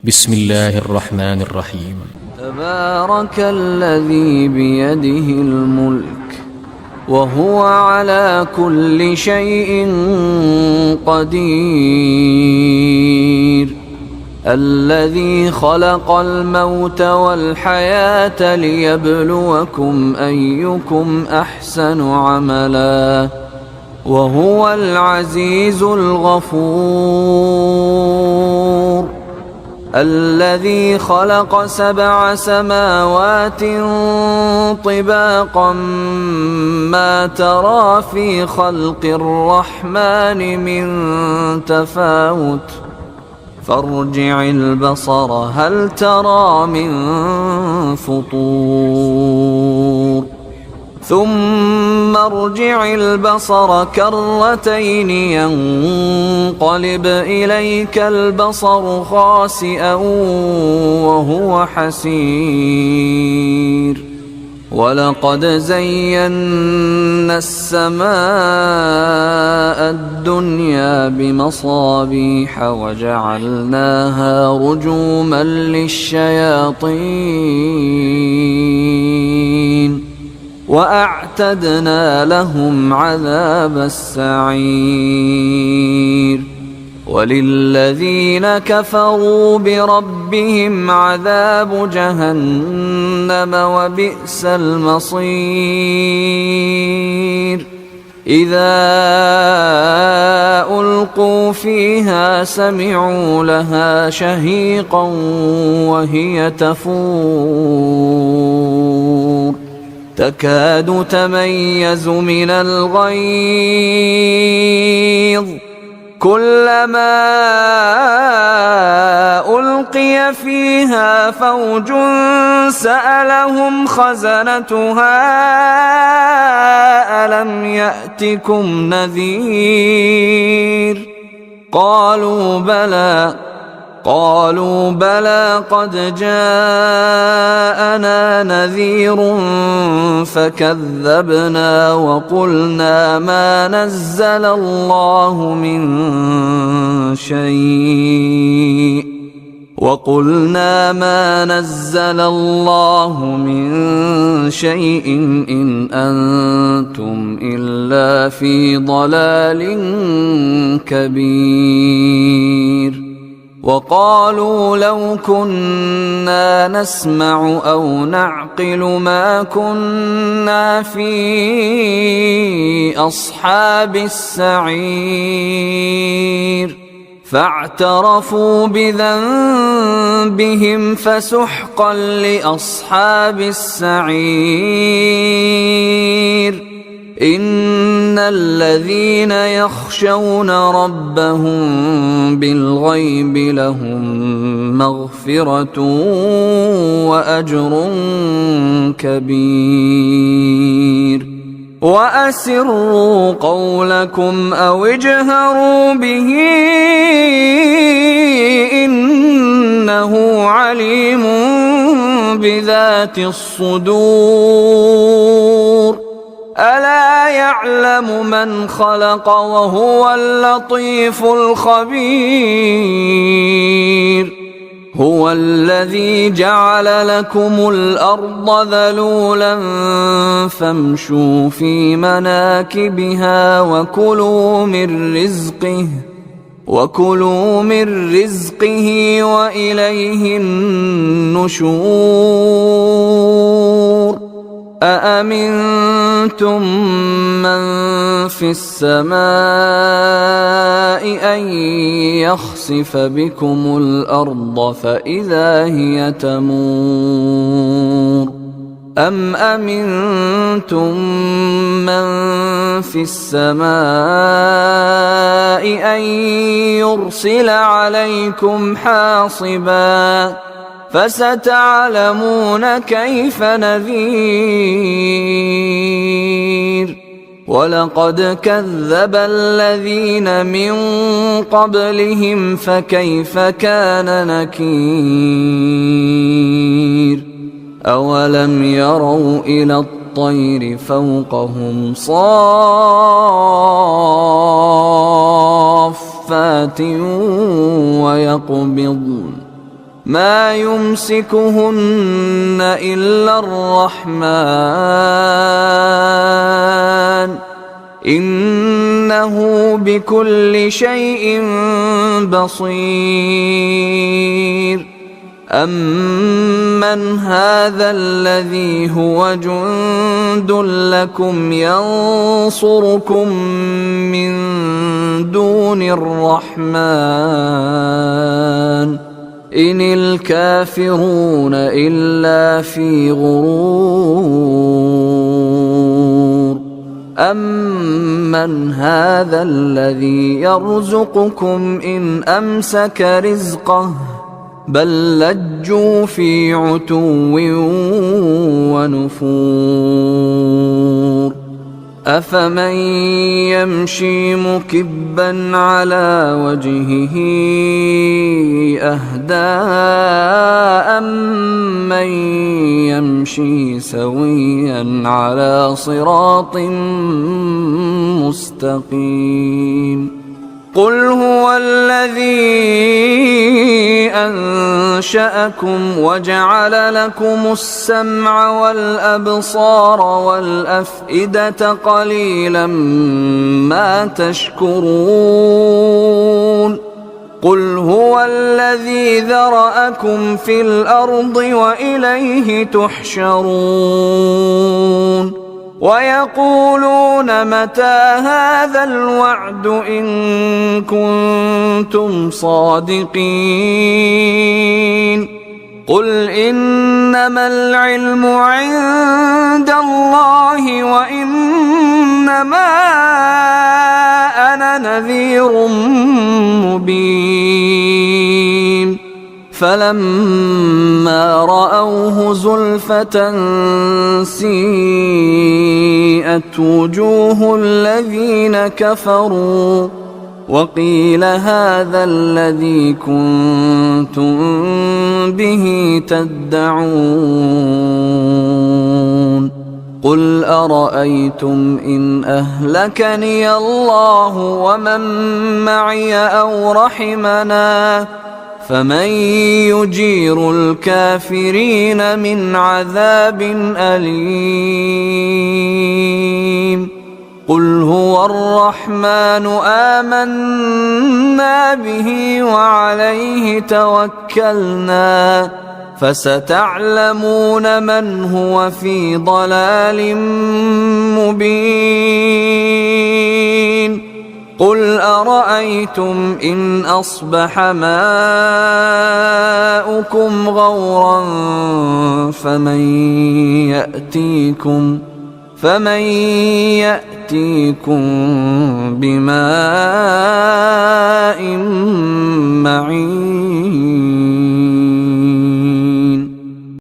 بسم الله الرحمن الرحيم. تبارك الذي بيده الملك وهو على كل شيء قدير، الذي خلق الموت والحياة ليبلوكم أيكم أحسن عملا وهو العزيز الغفور، الذي خلق 7 سماوات طباقا ما ترى في خلق الرحمن من تفاوت فارجع البصر هل ترى من فطور ثم ارجع البصر كرتين ينقلب إليك البصر خاسئا وهو حسير، ولقد زينا السماء الدنيا بمصابيح وجعلناها رجوما للشياطين وأعتدنا لهم عذاب السعير، وللذين كفروا بربهم عذاب جهنم وبئس المصير، إذا ألقوا فيها سمعوا لها شهيقا وهي تفور تكاد تميز من الغيظ، كلما ألقي فيها فوج سألهم خزنتها ألم يأتكم نذير قالوا بلى قد جاءنا نذير فكذبنا وقلنا ما نزل الله من شيء إن أنتم إلا في ضلال كبير، وقالوا لو كنا نسمع أو نعقل ما كنا في أصحاب السعير، فاعترفوا بذنبهم فسحقا لأصحاب السعير، إن الذين يخشون ربهم بالغيب لهم مغفرة وأجر كبير، وأسروا قولكم أو اجهروا به إنه عليم بذات الصدور، ألا يعلم من خلق وهو اللطيف الخبير، هو الذي جعل لكم الأرض ذلولا فامشوا في مناكبها وكلوا من رزقه وإليه النشور، أأمنتم من في السماء أن يخسف بكم الأرض فإذا هي تمور، أم أمنتم من في السماء أن يرسل عليكم حاصبا فستعلمون كيف نذير، ولقد كذب الذين من قبلهم فكيف كان نكير، أولم يروا إلى الطير فوقهم صافات ويقبضن ما يمسكهن إلا الرحمن إنه بكل شيء بصير أمن هذا الذي هو جند لكم ينصركم من دون الرحمن إن الكافرون إلا في غرور أمن هذا الذي يرزقكم إن أمسك رزقه بل لجوا في عتو ونفور أفمن يمشي مكبا على وجهه أهدى أمن يمشي سويا على صراط مستقيم قل هو الذي أنشأكم وجعل لكم السمع والأبصار والأفئدة قليلا ما تشكرون قل هو الذي ذرأكم في الأرض وإليه تحشرون ويقولون متى هذا الوعد إن كنتم صادقين قل إنما العلم عند الله وإنما أنا نذير مبين فلما رأوه زلفة سيئت وجوه الذين كفروا وقيل هذا الذي كنتم به تدعون قل أرأيتم إن أهلكني الله ومن معي أو رحمنا فمن يجير الكافرين من عذاب أليم قل هو الرحمن آمنا به وعليه توكلنا فستعلمون من هو في ضلال مبين قل أرأيتم إن أصبح ماؤكم غورا فمن يأتيكم بماء معين